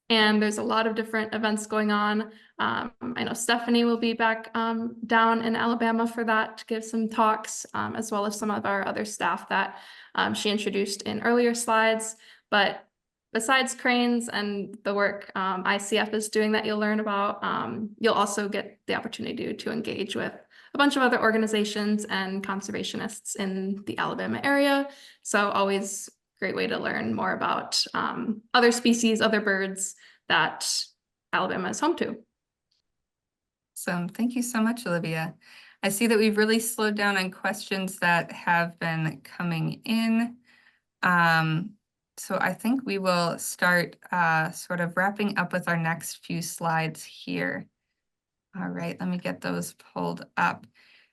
S2: And there's a lot of different events going on. I know Stephanie will be back down in Alabama for that to give some talks, as well as some of our other staff that she introduced in earlier slides. But besides cranes and the work ICF is doing that you'll learn about, you'll also get the opportunity to engage with a bunch of other organizations and conservationists in the Alabama area. So always great way to learn more about other species, other birds that Alabama is home to.
S1: So thank you so much, Olivia. I see that we've really slowed down on questions that have been coming in. So I think we will start sort of wrapping up with our next few slides here. All right, let me get those pulled up.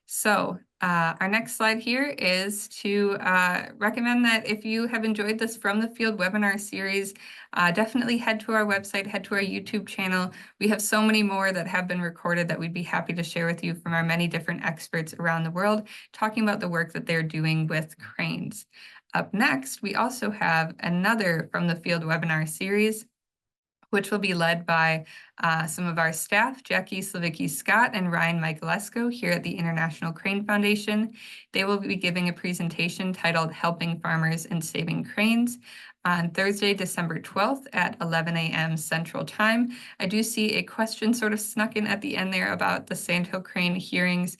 S1: So our next slide here is to recommend that if you have enjoyed this From the Field webinar series, definitely head to our website, head to our YouTube channel. We have so many more that have been recorded that we'd be happy to share with you from our many different experts around the world, talking about the work that they're doing with cranes. Up next, we also have another From the Field webinar series, which will be led by some of our staff, Jackie Slavicki-Scott and Ryan Michaelesco here at the International Crane Foundation. They will be giving a presentation titled Helping Farmers and Saving Cranes on Thursday, December 12th at 11 a.m. Central Time. I do see a question sort of snuck in at the end there about the Sandhill Crane hearings.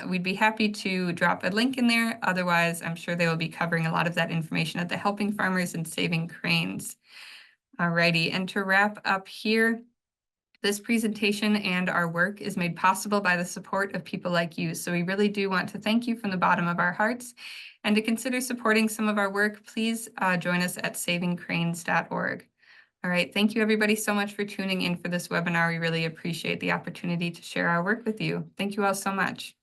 S1: We'd be happy to drop a link in there. Otherwise, I'm sure they will be covering a lot of that information at the Helping Farmers and Saving Cranes. Alrighty, and to wrap up here, this presentation and our work is made possible by the support of people like you. So we really do want to thank you from the bottom of our hearts. And to consider supporting some of our work, please join us at savingcranes.org. All right, thank you everybody so much for tuning in for this webinar. We really appreciate the opportunity to share our work with you. Thank you all so much.